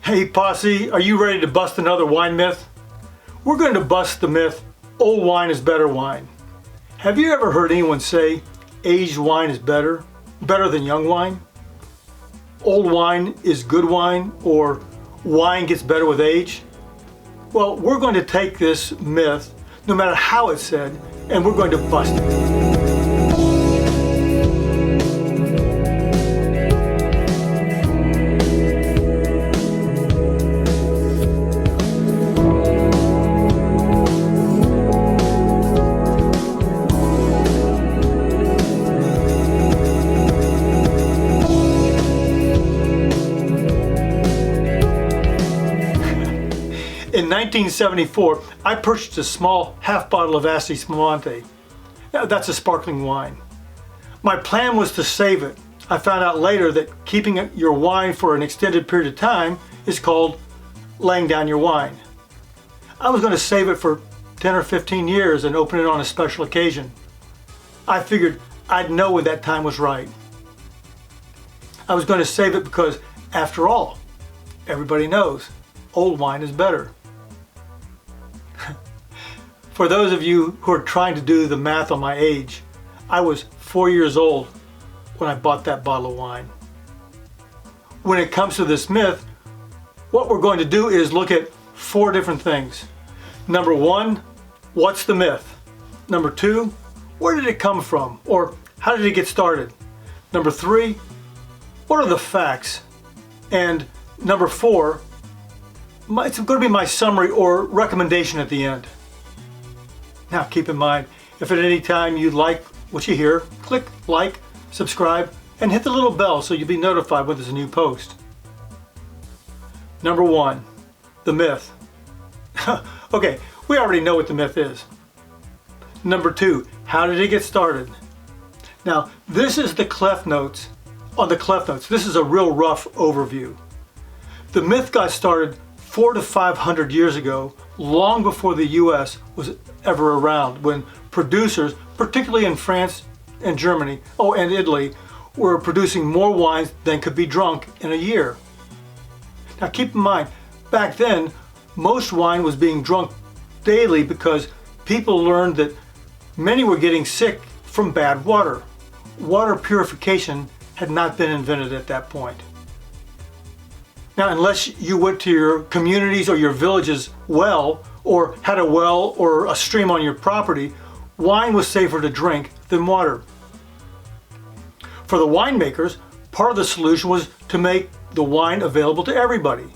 Hey Posse, are you ready to bust another wine myth? We're going to bust the myth, old wine is better wine. Have you ever heard anyone say aged wine is better than young wine? Old wine is good wine, or wine gets better with age? Well, we're going to take this myth, no matter how it's said, and we're going to bust it. In 1974, I purchased a small half bottle of Asti. That's a sparkling wine. My plan was to save it. I found out later that keeping your wine for an extended period of time is called laying down your wine. I was going to save it for 10 or 15 years and open it on a special occasion. I figured I'd know when that time was right. I was going to save it because, after all, everybody knows old wine is better. For those of you who are trying to do the math on my age, I was 4 years old when I bought that bottle of wine. When it comes to this myth, what we're going to do is look at 4 different things. Number 1, what's the myth? Number 2, where did it come from? Or how did it get started? Number 3, what are the facts? And number 4, it's going to be my summary or recommendation at the end. Now keep in mind, if at any time you like what you hear, click like, subscribe, and hit the little bell so you'll be notified when there's a new post. Number 1, the myth. Okay, we already know what the myth is. Number 2, how did it get started? Now, this is the Cliff Notes. On the Cliff Notes, this is a real rough overview. The myth got started 400 to 500 years ago, long before the US was ever around, when producers, particularly in France and Germany, and Italy, were producing more wines than could be drunk in a year. Now keep in mind, back then, most wine was being drunk daily because people learned that many were getting sick from bad water. Water purification had not been invented at that point. Now, unless you went to your communities or your village's well, or had a well or a stream on your property, wine was safer to drink than water. For the winemakers, part of the solution was to make the wine available to everybody.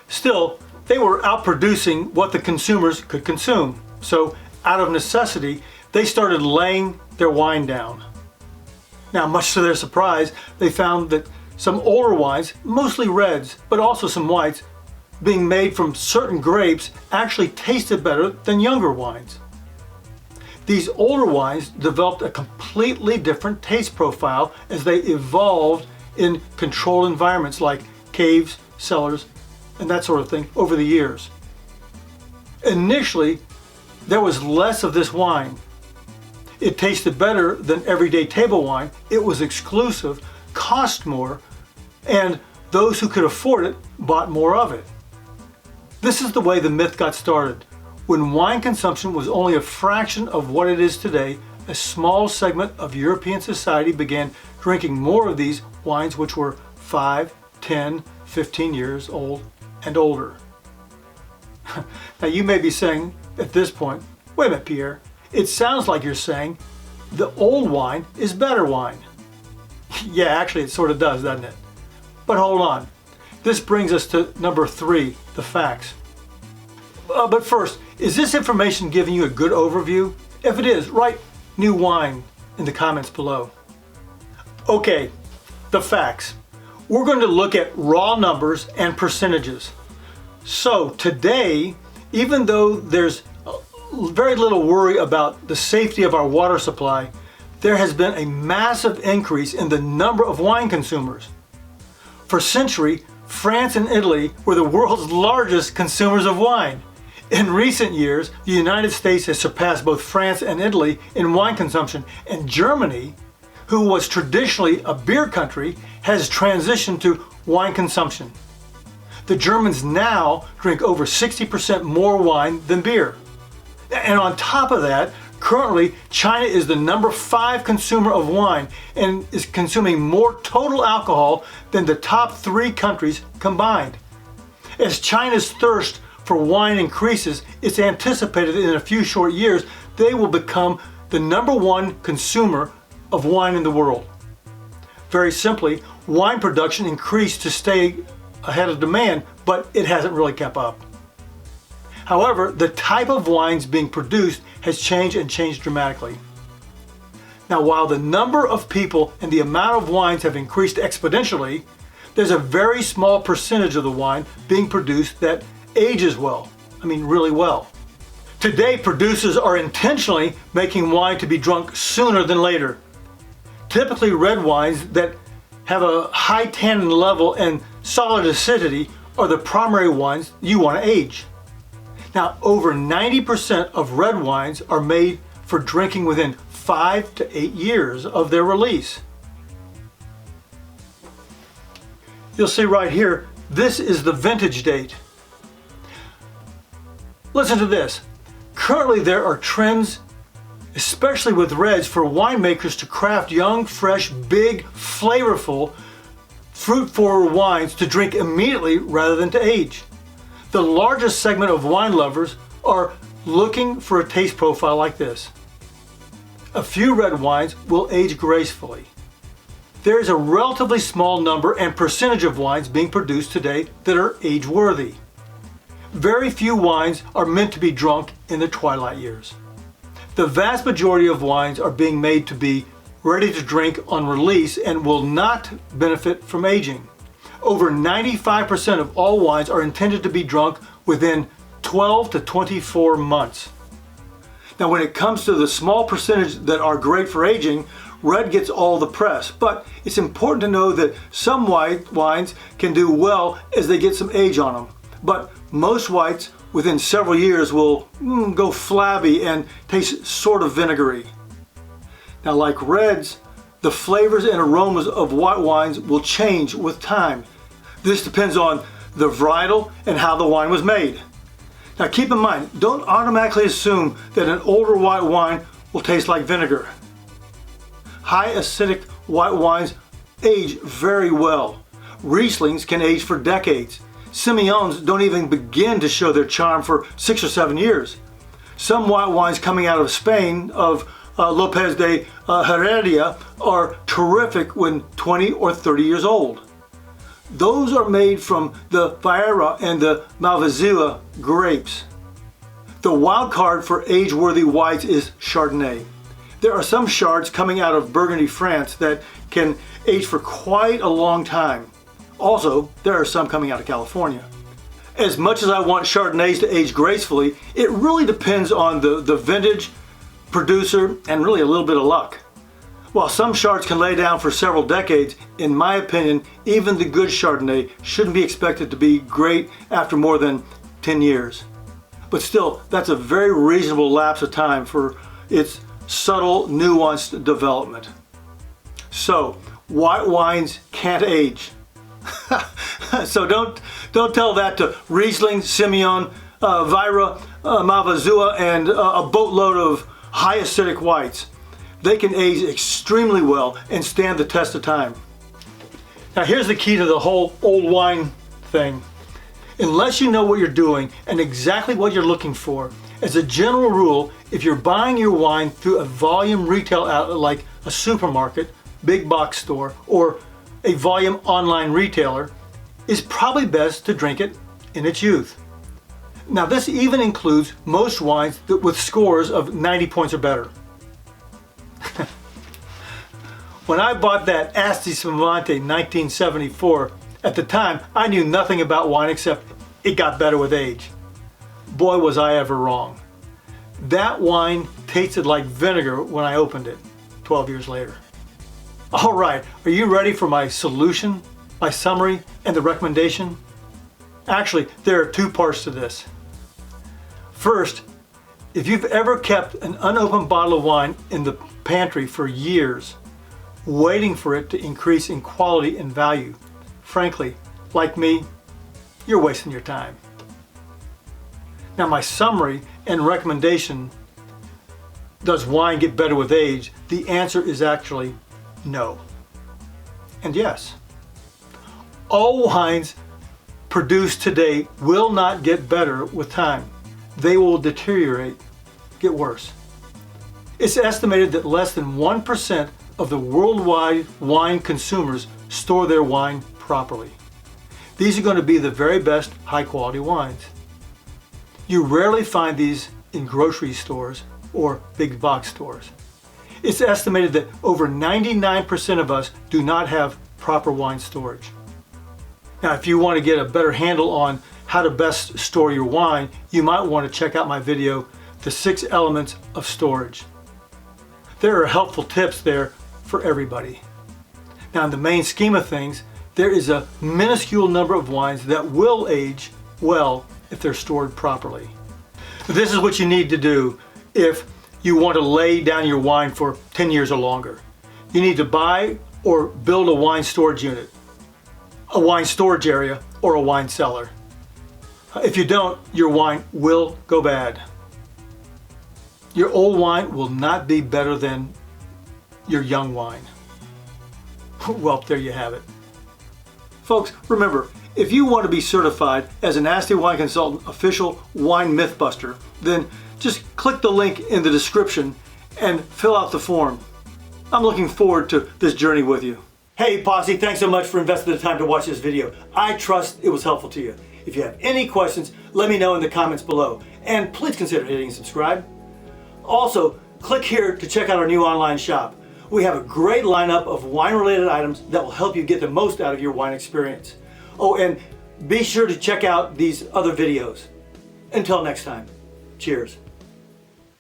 Still, they were outproducing what the consumers could consume. So, out of necessity, they started laying their wine down. Now, much to their surprise, they found that some older wines, mostly reds, but also some whites, being made from certain grapes actually tasted better than younger wines. These older wines developed a completely different taste profile as they evolved in controlled environments like caves, cellars, and that sort of thing over the years. Initially, there was less of this wine. It tasted better than everyday table wine. It was exclusive, cost more, and those who could afford it bought more of it. This is the way the myth got started. When wine consumption was only a fraction of what it is today, a small segment of European society began drinking more of these wines, which were 5, 10, 15 years old and older. Now you may be saying at this point, wait a minute, Pierre, it sounds like you're saying the old wine is better wine. Yeah, actually it sort of does, doesn't it? But hold on. This brings us to number 3, the facts. But first, is this information giving you a good overview? If it is, write new wine in the comments below. Okay, the facts. We're going to look at raw numbers and percentages. So today, even though there's very little worry about the safety of our water supply, there has been a massive increase in the number of wine consumers. For centuries, France and Italy were the world's largest consumers of wine. In recent years, the United States has surpassed both France and Italy in wine consumption, and Germany, who was traditionally a beer country, has transitioned to wine consumption. The Germans now drink over 60% more wine than beer. And on top of that, currently China is the number 5 consumer of wine and is consuming more total alcohol than the top 3 countries combined. As China's thirst for wine increases, it's anticipated that in a few short years they will become the number 1 consumer of wine in the world. Very simply, wine production increased to stay ahead of demand, but it hasn't really kept up. However, the type of wines being produced has changed and changed dramatically. Now, while the number of people and the amount of wines have increased exponentially, there's a very small percentage of the wine being produced that ages well. I mean, really well. Today, producers are intentionally making wine to be drunk sooner than later. Typically, red wines that have a high tannin level and solid acidity are the primary wines you want to age. Now, over 90% of red wines are made for drinking within 5 to 8 years of their release. You'll see right here, this is the vintage date. Listen to this. Currently there are trends, especially with reds, for winemakers to craft young, fresh, big, flavorful, fruit-forward wines to drink immediately rather than to age. The largest segment of wine lovers are looking for a taste profile like this. A few red wines will age gracefully. There is a relatively small number and percentage of wines being produced today that are age-worthy. Very few wines are meant to be drunk in the twilight years. The vast majority of wines are being made to be ready to drink on release and will not benefit from aging. Over 95% of all wines are intended to be drunk within 12 to 24 months. Now, when it comes to the small percentage that are great for aging, red gets all the press, but it's important to know that some white wines can do well as they get some age on them. But most whites within several years will go flabby and taste sort of vinegary. Now, like reds, the flavors and aromas of white wines will change with time. This depends on the varietal and how the wine was made. Now, keep in mind, don't automatically assume that an older white wine will taste like vinegar. High acidic white wines age very well. Rieslings can age for decades. Semillons don't even begin to show their charm for 6 or 7 years. Some white wines coming out of Spain, of Lopez de Heredia, are terrific when 20 or 30 years old. Those are made from the Vieira and the Malvasia grapes. The wild card for age-worthy whites is Chardonnay. There are some Chards coming out of Burgundy, France that can age for quite a long time. Also, there are some coming out of California. As much as I want Chardonnays to age gracefully, it really depends on the vintage, producer, and really a little bit of luck. While some Chards can lay down for several decades, in my opinion, even the good Chardonnay shouldn't be expected to be great after more than 10 years. But still, that's a very reasonable lapse of time for its subtle, nuanced development. So, white wines can't age. So don't tell that to Riesling, Semillon, Vieira, Malvasia, and a boatload of high acidic whites. They can age extremely well and stand the test of time. Now, here's the key to the whole old wine thing. Unless you know what you're doing and exactly what you're looking for, as a general rule, if you're buying your wine through a volume retail outlet like a supermarket, big box store, or a volume online retailer, it's probably best to drink it in its youth. Now, this even includes most wines with scores of 90 points or better. When I bought that Asti Spumante in 1974, at the time I knew nothing about wine except it got better with age. Boy, was I ever wrong. That wine tasted like vinegar when I opened it 12 years later. All right, are you ready for my solution, my summary, and the recommendation? Actually, there are 2 parts to this. First, if you've ever kept an unopened bottle of wine in the pantry for years, waiting for it to increase in quality and value, frankly, like me, you're wasting your time. Now my summary and recommendation, does wine get better with age? The answer is actually no. And yes, all wines produced today will not get better with time. They will deteriorate, get worse. It's estimated that less than 1% of the worldwide wine consumers store their wine properly. These are going to be the very best high quality wines. You rarely find these in grocery stores or big box stores. It's estimated that over 99% of us do not have proper wine storage. Now, if you want to get a better handle on how to best store your wine, you might want to check out my video, The 6 Elements of Storage. There are helpful tips there for everybody. Now, in the main scheme of things, there is a minuscule number of wines that will age well if they're stored properly. This is what you need to do if you want to lay down your wine for 10 years or longer. You need to buy or build a wine storage unit, a wine storage area, or a wine cellar. If you don't, your wine will go bad. Your old wine will not be better than your young wine. Well, there you have it. Folks, remember, if you want to be certified as an Asti Wine Consultant official wine mythbuster, then just click the link in the description and fill out the form. I'm looking forward to this journey with you. Hey Posse, thanks so much for investing the time to watch this video. I trust it was helpful to you. If you have any questions, let me know in the comments below. And please consider hitting subscribe. Also, click here to check out our new online shop. We have a great lineup of wine-related items that will help you get the most out of your wine experience. Oh, and be sure to check out these other videos. Until next time, cheers.